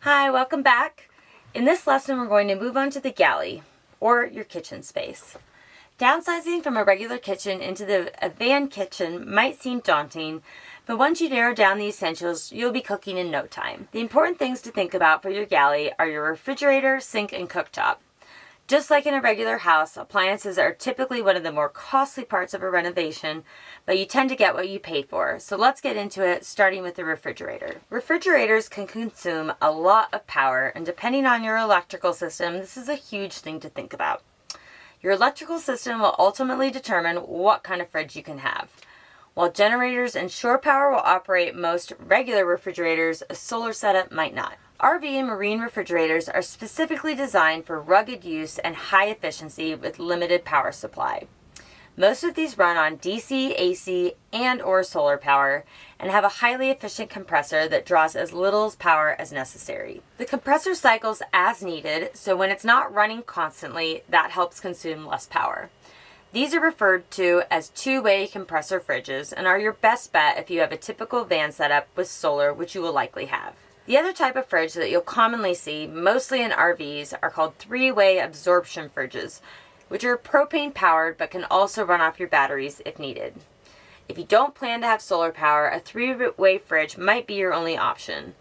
Hi, welcome back. In this lesson, we're going to move on to the galley, or your kitchen space. Downsizing from a regular kitchen into a van kitchen might seem daunting, but once you narrow down the essentials, you'll be cooking in no time. The important things to think about for your galley are your refrigerator, sink, and cooktop. Just like in a regular house, appliances are typically one of the more costly parts of a renovation, but you tend to get what you pay for. So let's get into it, starting with the refrigerator. Refrigerators can consume a lot of power, and depending on your electrical system, this is a huge thing to think about. Your electrical system will ultimately determine what kind of fridge you can have. While generators and shore power will operate most regular refrigerators, a solar setup might not. RV and marine refrigerators are specifically designed for rugged use and high efficiency with limited power supply. Most of these run on DC, AC, and/or solar power and have a highly efficient compressor that draws as little power as necessary. The compressor cycles as needed, so when it's not running constantly, that helps consume less power. These are referred to as two-way compressor fridges and are your best bet if you have a typical van setup with solar, which you will likely have. The other type of fridge that you'll commonly see, mostly in RVs, are called three-way absorption fridges, which are propane powered but can also run off your batteries if needed. If you don't plan to have solar power, a three-way fridge might be your only option.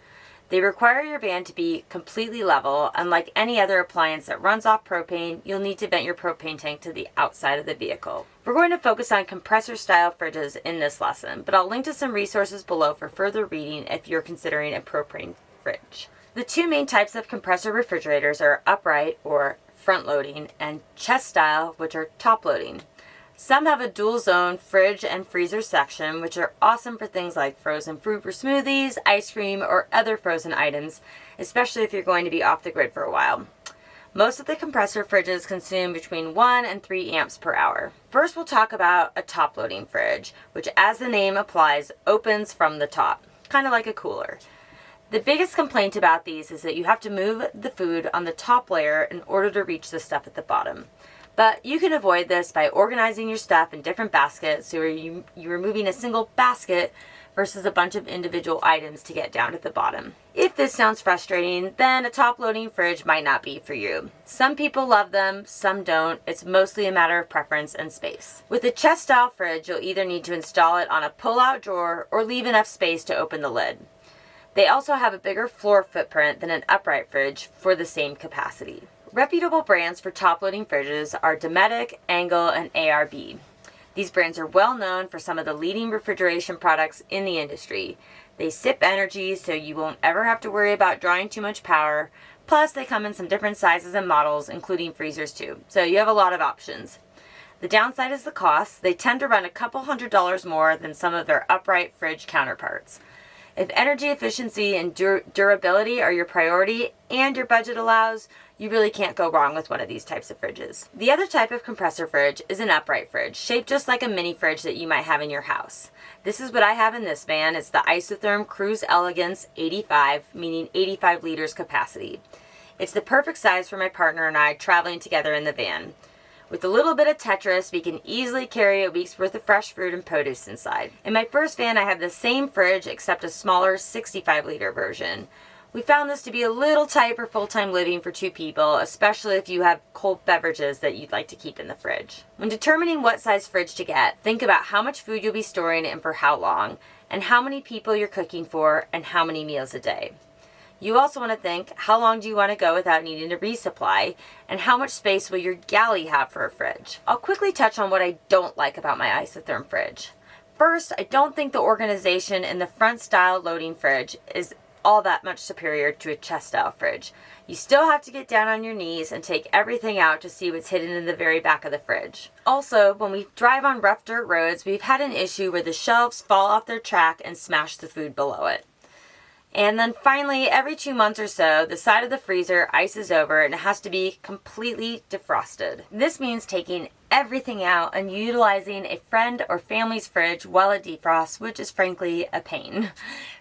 They require your van to be completely level, and like any other appliance that runs off propane, you'll need to vent your propane tank to the outside of the vehicle. We're going to focus on compressor-style fridges in this lesson, but I'll link to some resources below for further reading if you're considering a propane fridge. The two main types of compressor refrigerators are upright, or front-loading, and chest-style, which are top-loading. Some have a dual zone fridge and freezer section, which are awesome for things like frozen fruit for smoothies, ice cream, or other frozen items, especially if you're going to be off the grid for a while. Most of the compressor fridges consume between 1 and 3 amps per hour. First, we'll talk about a top-loading fridge, which, as the name implies, opens from the top, kind of like a cooler. The biggest complaint about these is that you have to move the food on the top layer in order to reach the stuff at the bottom. But you can avoid this by organizing your stuff in different baskets, so you're moving a single basket versus a bunch of individual items to get down to the bottom. If this sounds frustrating, then a top-loading fridge might not be for you. Some people love them, some don't. It's mostly a matter of preference and space. With a chest-style fridge, you'll either need to install it on a pull-out drawer or leave enough space to open the lid. They also have a bigger floor footprint than an upright fridge for the same capacity. Reputable brands for top-loading fridges are Dometic, Angle, and ARB. These brands are well known for some of the leading refrigeration products in the industry. They sip energy, so you won't ever have to worry about drawing too much power. Plus, they come in some different sizes and models, including freezers too. So you have a lot of options. The downside is the cost. They tend to run a couple $100s more than some of their upright fridge counterparts. If energy efficiency and durability are your priority and your budget allows, you really can't go wrong with one of these types of fridges. The other type of compressor fridge is an upright fridge, shaped just like a mini fridge that you might have in your house. This is what I have in this van. It's the Isotherm Cruise Elegance 85, meaning 85 liters capacity. It's the perfect size for my partner and I traveling together in the van. With a little bit of Tetris, we can easily carry a week's worth of fresh fruit and produce inside. In my first van, I had the same fridge except a smaller 65-liter version. We found this to be a little tight for full-time living for 2 people, especially if you have cold beverages that you'd like to keep in the fridge. When determining what size fridge to get, think about how much food you'll be storing and for how long, and how many people you're cooking for, and how many meals a day. You also want to think, how long do you want to go without needing to resupply, and how much space will your galley have for a fridge? I'll quickly touch on what I don't like about my Isotherm fridge. First, I don't think the organization in the front style loading fridge is all that much superior to a chest style fridge. You still have to get down on your knees and take everything out to see what's hidden in the very back of the fridge. Also, when we drive on rough dirt roads, we've had an issue where the shelves fall off their track and smash the food below it. And then finally, every 2 months or so, the side of the freezer ices over and it has to be completely defrosted. This means taking everything out and utilizing a friend or family's fridge while it defrosts, which is frankly a pain.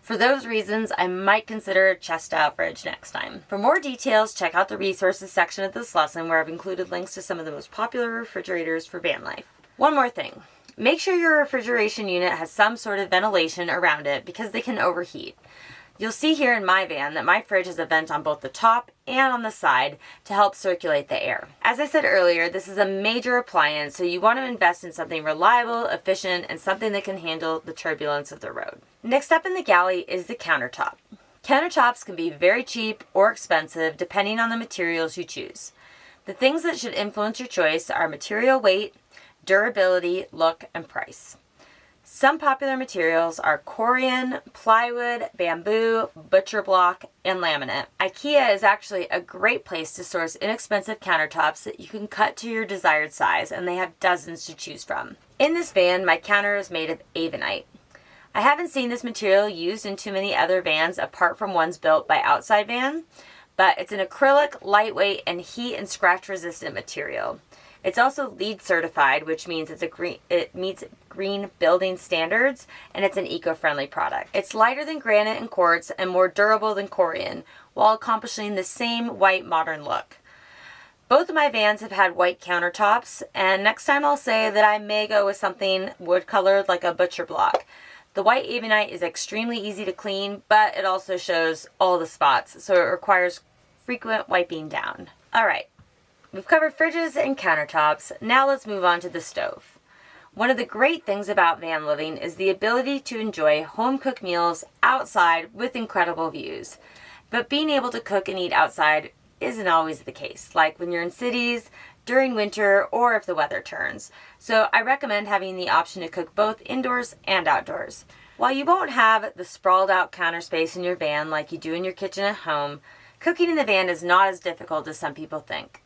For those reasons, I might consider a chest-style fridge next time. For more details, check out the resources section of this lesson where I've included links to some of the most popular refrigerators for van life. One more thing. Make sure your refrigeration unit has some sort of ventilation around it because they can overheat. You'll see here in my van that my fridge has a vent on both the top and on the side to help circulate the air. As I said earlier, this is a major appliance, so you want to invest in something reliable, efficient, and something that can handle the turbulence of the road. Next up in the galley is the countertop. Countertops can be very cheap or expensive depending on the materials you choose. The things that should influence your choice are material weight, durability, look, and price. Some popular materials are Corian, plywood, bamboo, butcher block, and laminate. IKEA is actually a great place to source inexpensive countertops that you can cut to your desired size, and they have dozens to choose from. In this van, my counter is made of Avonite. I haven't seen this material used in too many other vans apart from ones built by Outside Van, but it's an acrylic, lightweight, and heat and scratch resistant material. It's also LEED certified, which means it meets green building standards, and it's an eco-friendly product. It's lighter than granite and quartz and more durable than Corian, while accomplishing the same white modern look. Both of my vans have had white countertops, and next time I'll say that I may go with something wood colored like a butcher block. The white Avonite is extremely easy to clean, but it also shows all the spots, so it requires frequent wiping down. Alright, we've covered fridges and countertops. Now let's move on to the stove. One of the great things about van living is the ability to enjoy home-cooked meals outside with incredible views. But being able to cook and eat outside isn't always the case, like when you're in cities, during winter, or if the weather turns. So I recommend having the option to cook both indoors and outdoors. While you won't have the sprawled out counter space in your van like you do in your kitchen at home, cooking in the van is not as difficult as some people think.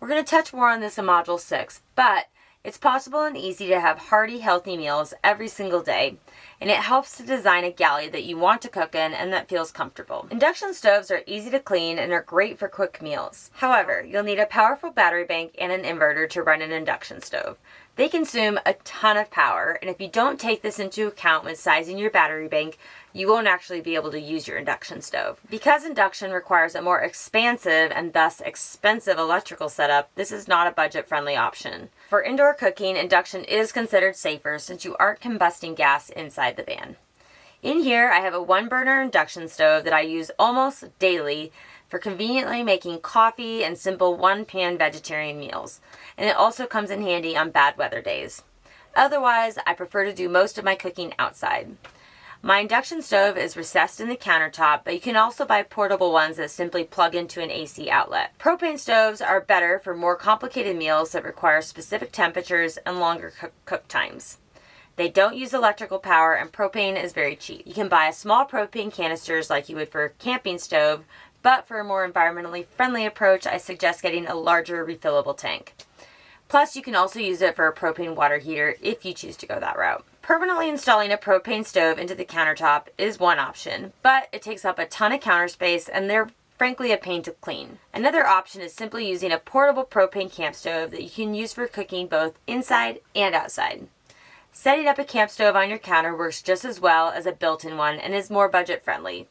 We're going to touch more on this in Module 6, but it's possible and easy to have hearty, healthy meals every single day, and it helps to design a galley that you want to cook in and that feels comfortable. Induction stoves are easy to clean and are great for quick meals. However, you'll need a powerful battery bank and an inverter to run an induction stove. They consume a ton of power, and if you don't take this into account when sizing your battery bank, you won't actually be able to use your induction stove. Because induction requires a more expansive and thus expensive electrical setup, this is not a budget-friendly option. For indoor cooking, induction is considered safer since you aren't combusting gas inside the van. In here, I have a one-burner induction stove that I use almost daily for conveniently making coffee and simple one-pan vegetarian meals, and it also comes in handy on bad weather days. Otherwise, I prefer to do most of my cooking outside. My induction stove is recessed in the countertop, but you can also buy portable ones that simply plug into an AC outlet. Propane stoves are better for more complicated meals that require specific temperatures and longer cook times. They don't use electrical power, and propane is very cheap. You can buy a small propane canisters like you would for a camping stove, but for a more environmentally friendly approach, I suggest getting a larger refillable tank. Plus, you can also use it for a propane water heater if you choose to go that route. Permanently installing a propane stove into the countertop is one option, but it takes up a ton of counter space and they're frankly a pain to clean. Another option is simply using a portable propane camp stove that you can use for cooking both inside and outside. Setting up a camp stove on your counter works just as well as a built-in one and is more budget friendly.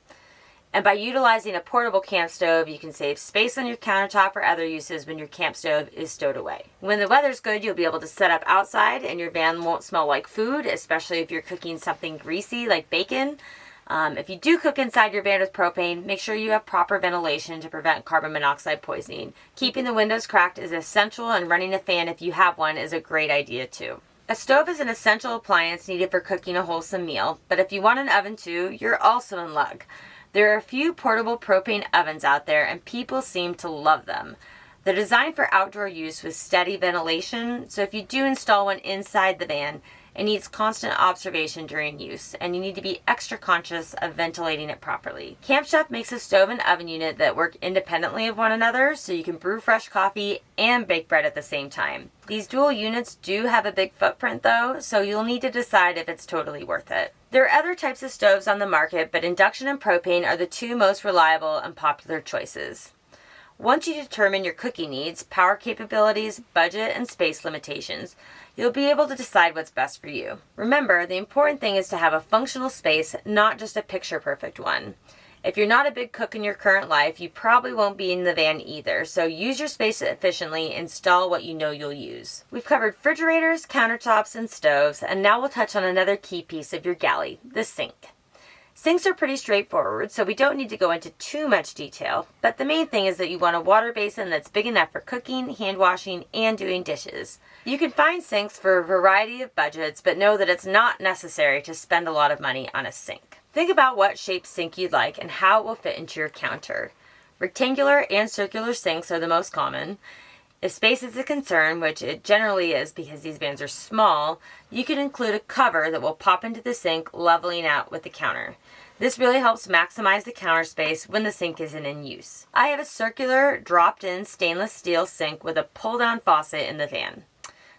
And by utilizing a portable camp stove, you can save space on your countertop or other uses when your camp stove is stowed away. When the weather's good, you'll be able to set up outside and your van won't smell like food, especially if you're cooking something greasy like bacon. If you do cook inside your van with propane, make sure you have proper ventilation to prevent carbon monoxide poisoning. Keeping the windows cracked is essential, and running a fan if you have one is a great idea too. A stove is an essential appliance needed for cooking a wholesome meal, but if you want an oven too, you're also in luck. There are a few portable propane ovens out there, and people seem to love them. They're designed for outdoor use with steady ventilation, so if you do install one inside the van, it needs constant observation during use, and you need to be extra conscious of ventilating it properly. Camp Chef makes a stove and oven unit that work independently of one another, so you can brew fresh coffee and bake bread at the same time. These dual units do have a big footprint though, so you'll need to decide if it's totally worth it. There are other types of stoves on the market, but induction and propane are the two most reliable and popular choices. Once you determine your cooking needs, power capabilities, budget, and space limitations, you'll be able to decide what's best for you. Remember, the important thing is to have a functional space, not just a picture-perfect one. If you're not a big cook in your current life, you probably won't be in the van either, so use your space efficiently, install what you know you'll use. We've covered refrigerators, countertops, and stoves, and now we'll touch on another key piece of your galley, the sink. Sinks are pretty straightforward, so we don't need to go into too much detail, but the main thing is that you want a water basin that's big enough for cooking, hand washing, and doing dishes. You can find sinks for a variety of budgets, but know that it's not necessary to spend a lot of money on a sink. Think about what shape sink you'd like and how it will fit into your counter. Rectangular and circular sinks are the most common. If space is a concern, which it generally is because these vans are small, you can include a cover that will pop into the sink, leveling out with the counter. This really helps maximize the counter space when the sink isn't in use. I have a circular, dropped-in stainless steel sink with a pull-down faucet in the van.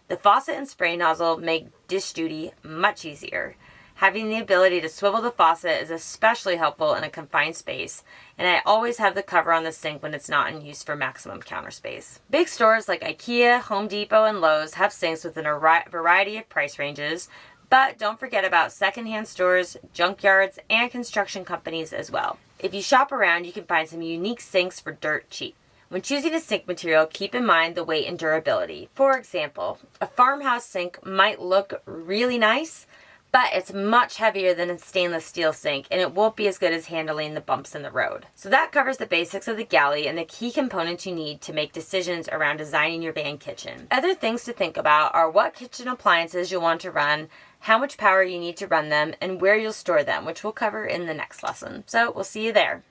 The faucet and spray nozzle make dish duty much easier. Having the ability to swivel the faucet is especially helpful in a confined space, and I always have the cover on the sink when it's not in use for maximum counter space. Big stores like IKEA, Home Depot, and Lowe's have sinks within a variety of price ranges, but don't forget about secondhand stores, junkyards, and construction companies as well. If you shop around, you can find some unique sinks for dirt cheap. When choosing a sink material, keep in mind the weight and durability. For example, a farmhouse sink might look really nice, but it's much heavier than a stainless steel sink, and it won't be as good as handling the bumps in the road. So that covers the basics of the galley and the key components you need to make decisions around designing your van kitchen. Other things to think about are what kitchen appliances you'll want to run, how much power you need to run them, and where you'll store them, which we'll cover in the next lesson. So we'll see you there.